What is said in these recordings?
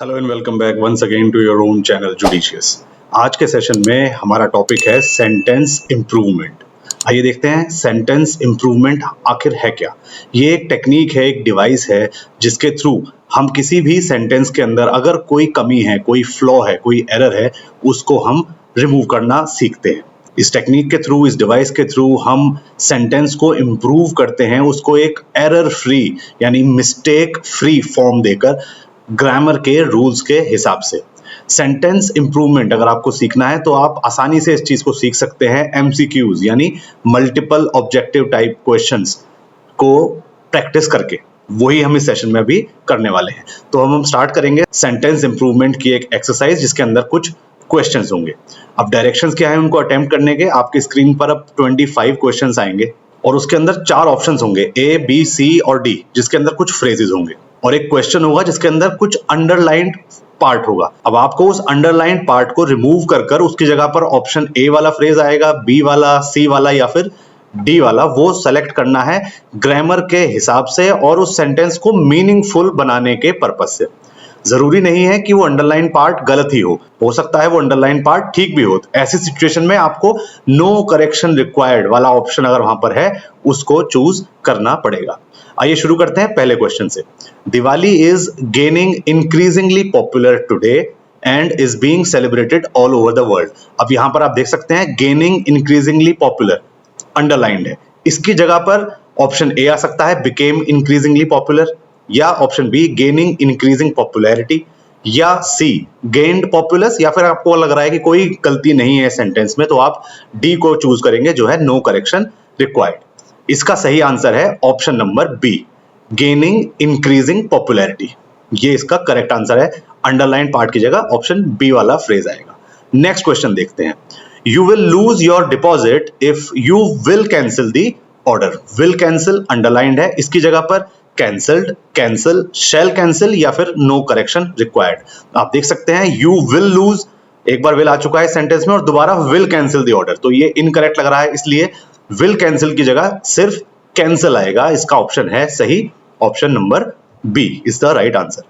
Hello and welcome back once again to your own channel Judicious. आज के session में हमारा टॉपिक है सेंटेंस इम्प्रूवमेंट। आइए देखते हैं सेंटेंस इम्प्रूवमेंट आखिर है क्या। ये एक टेक्निक है, एक डिवाइस है जिसके थ्रू हम किसी भी सेंटेंस के अंदर अगर कोई कमी है, कोई फ्लॉ है, कोई एरर है, उसको हम रिमूव करना सीखते हैं। इस टेक्निक के थ्रू, इस डिवाइस के थ्रू हम सेंटेंस को इम्प्रूव करते हैं, उसको एक एरर फ्री यानी मिस्टेक फ्री फॉर्म देकर ग्रामर के रूल्स के हिसाब से। सेंटेंस इंप्रूवमेंट अगर आपको सीखना है तो आप आसानी से इस चीज को सीख सकते हैं एमसीक्यूज यानी मल्टीपल ऑब्जेक्टिव टाइप क्वेश्चंस को प्रैक्टिस करके। वही हम इस सेशन में भी करने वाले हैं। तो हम स्टार्ट करेंगे सेंटेंस इंप्रूवमेंट की एक एक्सरसाइज जिसके अंदर कुछ क्वेश्चंस होंगे। अब डायरेक्शंस क्या है उनको अटेम्प्ट करने के। आपकी स्क्रीन पर अब 25 क्वेश्चंस आएंगे और उसके अंदर 4 ऑप्शंस होंगे, ए, बी, सी और डी, जिसके अंदर कुछ फ्रेजेस होंगे और एक क्वेश्चन होगा जिसके अंदर कुछ अंडरलाइंड पार्ट होगा। अब आपको उस अंडरलाइंड पार्ट को रिमूव कर कर उसकी जगह पर ऑप्शन ए वाला फ्रेज आएगा, बी वाला, सी वाला या फिर डी वाला, वो सेलेक्ट करना है ग्रामर के हिसाब से और उस सेंटेंस को मीनिंगफुल बनाने के पर्पज से। जरूरी नहीं है कि वो अंडरलाइन पार्ट गलत ही हो सकता है वो अंडरलाइन पार्ट ठीक भी हो। ऐसी सिचुएशन में आपको नो करेक्शन रिक्वायर्ड वाला ऑप्शन अगर वहां पर है उसको चूज करना पड़ेगा। आइए शुरू करते हैं पहले क्वेश्चन से। Diwali is gaining increasingly popular today and is being celebrated all over the world. अब यहां पर आप देख सकते हैं गेनिंग इंक्रीजिंगली पॉपुलर अंडरलाइंड है। इसकी जगह पर ऑप्शन ए आ सकता है बिकेम इंक्रीजिंगली पॉपुलर, या option B gaining increasing popularity, या सी गेन्ड पॉपुलस, या फिर आपको लग रहा है कि कोई गलती नहीं है सेंटेंस में तो आप डी को चूज करेंगे जो है नो करेक्शन रिक्वायर्ड। इसका सही आंसर है option number B gaining increasing popularity. ये इसका करेक्ट आंसर है। अंडरलाइन पार्ट की जगह ऑप्शन बी वाला फ्रेज आएगा। नेक्स्ट क्वेश्चन देखते हैं। You will lose your deposit if you will cancel the order. Will cancel underlined है, इसकी जगह पर कैंसल्ड, कैंसिल, शैल कैंसिल या फिर नो करेक्शन रिक्वायर्ड। आप देख सकते हैं यू विल लूज, एक बार विल आ चुका है सेंटेंस में और दोबारा विल कैंसिल दी ऑर्डर, तो ये इनकरेक्ट लग रहा है, इसलिए विल कैंसिल की जगह सिर्फ कैंसिल आएगा। इसका ऑप्शन है सही, option number B is the right answer.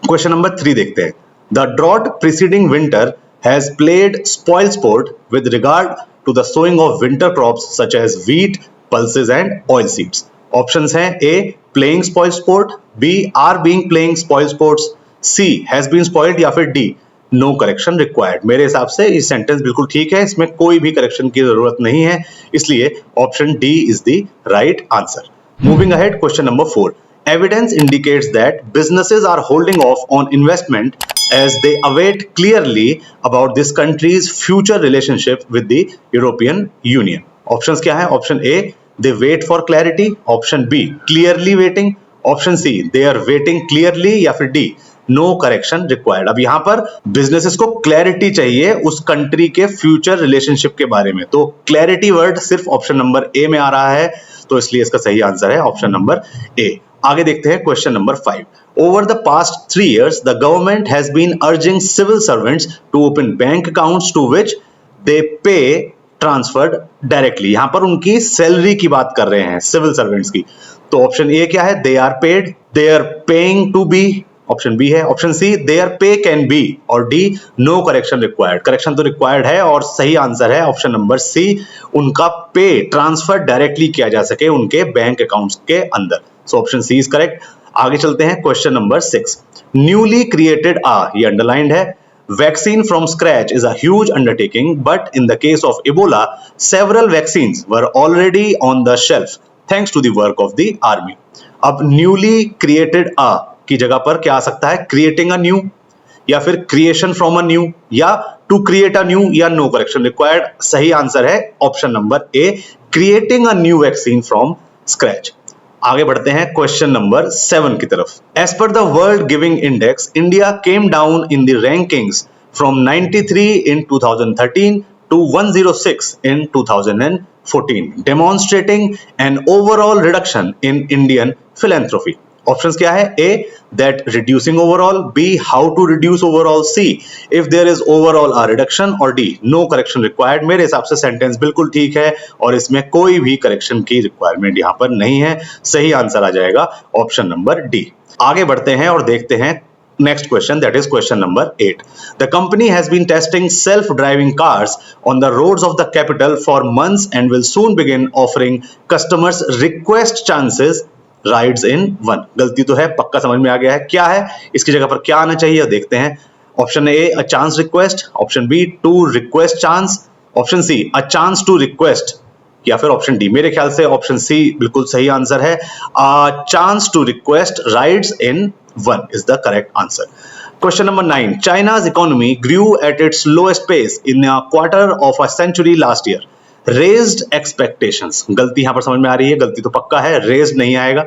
Question number 3 देखते हैं। The drought preceding winter has played spoil sport with regard to the sowing of winter crops such as wheat, pulses and oil seeds. Options हैं A playing spoil sport, B are being playing spoil sports, C has been spoiled या फिर D no correction required. मेरे हिसाब से ये sentence बिल्कुल ठीक है, इसमें कोई भी करेक्शन की जरूरत नहीं है, इसलिए option D is the right answer. Moving ahead, question number 4। Evidence indicates that businesses are holding off on investment as they await clearly about this country's future relationship with the European Union. Options क्या है? Option A, they wait for clarity. Option B, clearly waiting. Option C, they are waiting clearly या फिर D, no correction required. अब यहां पर businesses को clarity चाहिए उस कंट्री के फ्यूचर रिलेशनशिप के बारे में, तो क्लैरिटी वर्ड सिर्फ ऑप्शन नंबर ए में आ रहा है, तो इसलिए इसका सही आंसर है ऑप्शन नंबर ए। आगे देखते हैं question number 5। Over the past 3 years, the government has been urging civil servants to open bank accounts to which they pay transferred directly. यहां पर उनकी सैलरी की बात कर रहे हैं सिविल सर्वेंट्स की, तो ऑप्शन ए क्या है? They are paid, they are paying to be, option B है। Option C their pay can be, और D no correction required. Correction तो रिक्वायर्ड है और सही आंसर है ऑप्शन नंबर सी, उनका पे ट्रांसफर डायरेक्टली किया जा सके उनके बैंक अकाउंट्स के अंदर। So option C is correct. आगे चलते हैं क्वेश्चन नंबर 6। न्यूली क्रिएटेड ये अंडरलाइंड है। Vaccine from scratch is a huge undertaking but in the case of Ebola several vaccines were already on the shelf thanks to the work of the army. अब newly created की जगह पर क्या आ सकता है? क्रिएटिंग अ न्यू, या फिर क्रिएशन फ्रॉम अ न्यू, या टू क्रिएट अ न्यू, या नो करेक्शन रिक्वायर्ड। सही आंसर है option number A, creating a new vaccine from scratch. आगे बढ़ते हैं क्वेश्चन नंबर 7 की तरफ। As per the World Giving Index, India came down in the rankings from 93 in 2013 to 106 in 2014, demonstrating an overall reduction in Indian philanthropy. Options क्या है? A, that reducing overall, B, how to reduce overall, C, if there is overall a reduction, और D, no correction required। मेरे हिसाब से sentence बिल्कुल ठीक है और इसमें कोई भी करेक्शन की रिक्वायरमेंट यहाँ पर नहीं है। सही आंसर आ जाएगा ऑप्शन नंबर डी। आगे बढ़ते हैं और देखते हैं next question, that is question number 8. The company has been testing self-driving cars on the roads of the capital for months and will soon begin offering customers request chances rides in one. गलती तो है, पक्का समझ में आ गया है क्या है, इसकी जगह पर क्या आना चाहिए देखते हैं. Option A a chance request, option B to request chance, option C a chance to request, या फिर ऑप्शन डी. मेरे ख्याल से ऑप्शन सी बिल्कुल सही आंसर है. Chance to request rides in one is the correct answer. Question number 9. China's economy grew at its lowest pace in a quarter of a century last year. Raised expectations. गलती यहां पर समझ में आ रही है, गलती तो पक्का है, raised नहीं आएगा.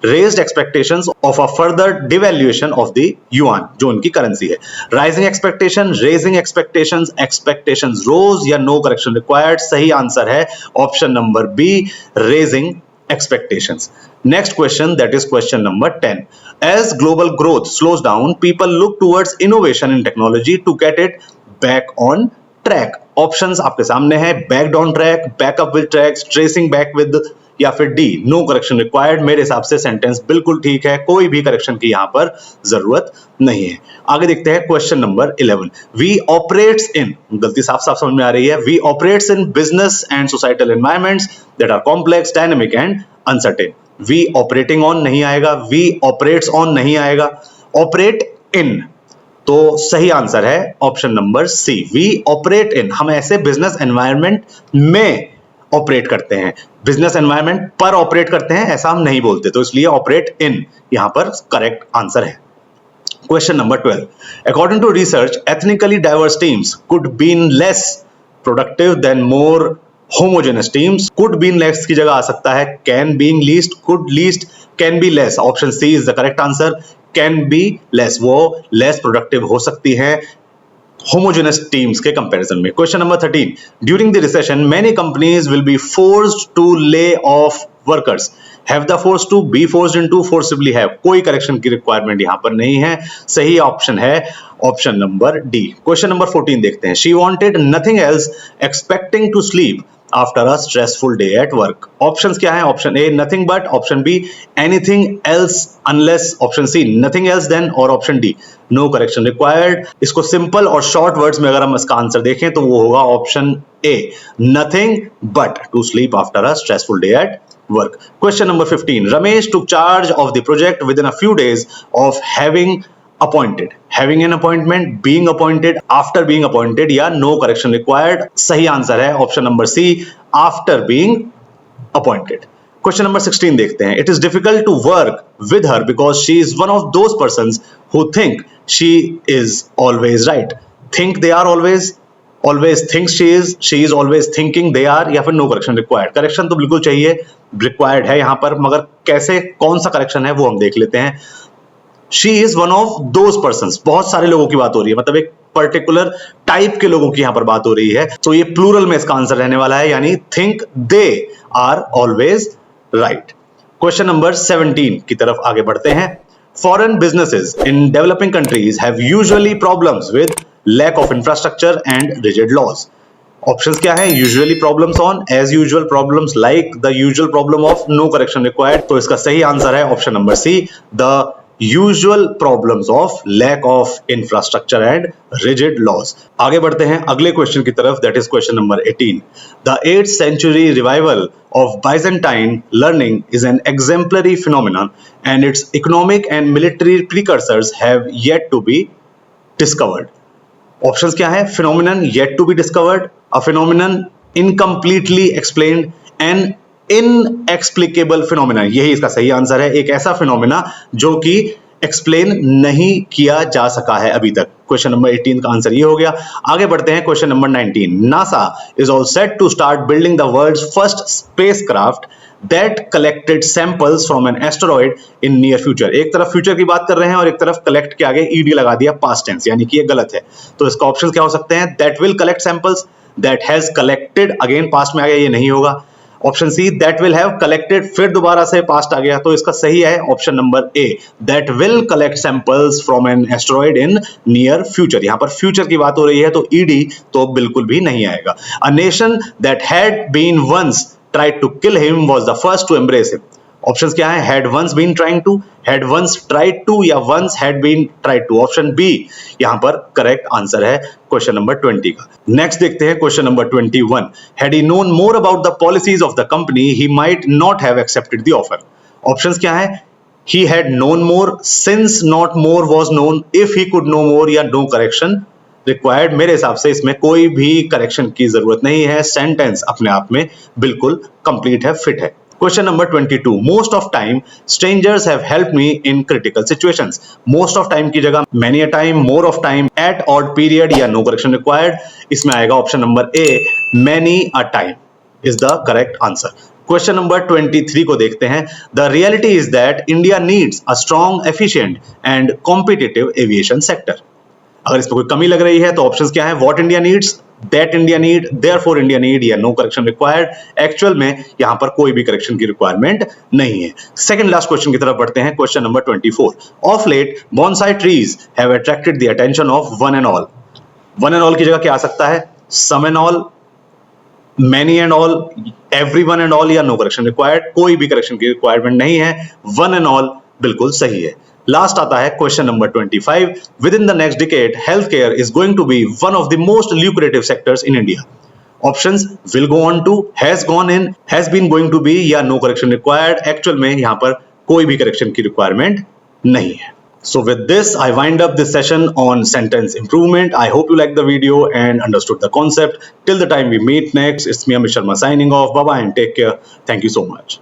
Raised expectations of a further devaluation of the yuan, जो उनकी करेंसी है. Rising expectation, raising expectations, expectations rose या no correction required. सही आंसर है option number B, raising expectations. Next question, that is question number 10. As global growth slows down, people look towards innovation in technology to get it back on track. Options आपके सामने है, backed on track, back up with tracks, tracing back with, या फिर D no correction required. मेरे हिसाब से sentence बिल्कुल ठीक है, कोई भी करेक्शन की यहां पर जरूरत नहीं है. आगे देखते हैं question number 11. We operates in, गलती साफ साफ समझ में आ रही है, we operates in business and societal environments that are complex, dynamic and uncertain. We operating on नहीं आएगा, वी ऑपरेट्स ऑन नहीं आएगा, ऑपरेट इन. तो सही आंसर है option number C, we operate in. हम ऐसे बिजनेस एनवायरनमेंट में ऑपरेट करते हैं, बिजनेस एनवायरनमेंट पर ऑपरेट करते हैं ऐसा हम नहीं बोलते, तो इसलिए ऑपरेट इन यहां पर करेक्ट आंसर है. Question number 12. According to research, ethnically diverse teams could been less productive than more homogeneous teams. Could been less की जगह आ सकता है can being least, could least, can be less. Option C is the correct answer. Can be less, वो less productive हो सकती है homogeneous teams के comparison में. Question number 13. During the recession, many companies will be forced to lay off workers. Have the forced to, be forced into, forcibly have. कोई correction की requirement यहाँ पर नहीं है. सही option है option number D. Question number 14 देखते हैं. She wanted nothing else expecting to sleep after a stressful day at work. Options क्या है? Option A nothing but, option B anything else unless, option C nothing else then, और option D no correction required. इसको simple और short words में अगर हम इसका answer देखें तो वो होगा option A nothing but to sleep after a stressful day at work. Question number 15. Ramesh took charge of the project within a few days of having appointed. Having an appointment, being appointed, after being appointed, या no correction required. सही answer है option number C, after being appointed. Question number 16 देखते हैं. It is difficult to work with her because she is one of those persons who think she is always right. Think they are always thinks she is always thinking they are, या फिर no correction required. Correction तो बिल्कुल चाहिए, required है यहाँ पर, मगर कैसे, कौन सा करेक्शन है वो हम देख लेते हैं. She is one of those persons. बहुत सारे लोगों की बात हो रही है, मतलब एक पर्टिकुलर टाइप के लोगों की यहां पर बात हो रही है, तो ये प्लूरल में इसका आंसर रहने वाला है, यानी think they are always right. Question number 17 की तरफ आगे बढ़ते हैं. Foreign businesses in developing countries have usually problems with lack of infrastructure and rigid laws. Options क्या है? Usually problems on, as usual problems, like, the usual problem of, no correction required. तो इसका सही आंसर है option number C, the usual problems of lack of infrastructure and rigid laws. आगे बढ़ते हैं अगले क्वेश्चन की तरफ, that is question number 18. The 8th century revival of Byzantine learning is an exemplary phenomenon and its economic and military precursors have yet to be discovered. Options क्या है? phenomenon yet to be discovered, a phenomenon incompletely explained, and inexplicable phenomena. यही इसका सही answer है, एक ऐसा phenomena जो कि एक्सप्लेन नहीं किया जा सका है अभी तक. क्वेश्चन नंबर 18 का आंसर ये हो गया. आगे बढ़ते हैं question number 19. NASA is all set to start building the world's first spacecraft that collected samples from an asteroid in near future. एक तरफ फ्यूचर की बात कर रहे हैं और एक तरफ कलेक्ट के आगे ईडी लगा दिया, पास्ट टेंस, यानी कि ये गलत है. तो इसका ऑप्शन क्या हो सकते हैं? That will collect samples, that has collected, again past में आ गया, ये नहीं होगा. Option see that will have collected, फिर दोबारा से पास्ट आ गया, तो इसका सही है option number A, that will collect samples from an asteroid in near future. यहां पर फ्यूचर की बात हो रही है तो ईडी तो बिल्कुल भी नहीं आएगा. A nation that had been once tried to kill him was the first to embrace him. Options क्या है? Had once been trying to, had once tried to, या once had been tried to. Option B यहां पर correct answer है question number 20 का। Next देखते हैं question number 21। Had he known more about the policies of the company he might not have accepted the offer. Options क्या है? he had known more, since not more was known, if he could know more, या no correction required। मेरे हिसाब से इसमें कोई भी correction की जरूरत नहीं है, सेंटेंस अपने आप में बिल्कुल कंप्लीट है, फिट है। Question number 22। Most of time strangers have helped me in critical situations. Most of time की जगह many a time, more of time, at odd period, या नो करेक्शन रिक्वायर्ड। इसमें आएगा option number A, many a time is the correct answer. Question number 23 को देखते हैं। The reality is that India needs a strong, efficient and competitive aviation sector. अगर इसमें कोई कमी लग रही है तो ऑप्शंस क्या है? What India needs, that India need, therefore India need, या नो करेक्शन रिक्वायर्ड। एक्चुअल में यहां पर कोई भी करेक्शन की रिक्वायरमेंट नहीं है। सेकंड लास्ट क्वेश्चन की तरफ बढ़ते हैं। Question number 24। Of late bonsai trees have attracted the attention of one and all. One and all की जगह क्या आ सकता है? Some and all, many and all, everyone and all, या नो करेक्शन रिक्वायर्ड। कोई भी करेक्शन की रिक्वायरमेंट नहीं है, वन एंड ऑल बिल्कुल सही है। लास्ट आता है question number 25। Within the next decade health care is going to be one of the most lucrative sectors in India. Options will go on to, has gone in, has been going to be, या no correction required. Actual में यहां पर कोई भी correction की requirement नहीं है। So with this, I wind up this session on sentence improvement. I hope you liked the video and understood the concept. Till the time we meet next, it's me, Amit Sharma, signing off. Bye-bye and take care. Thank you so much.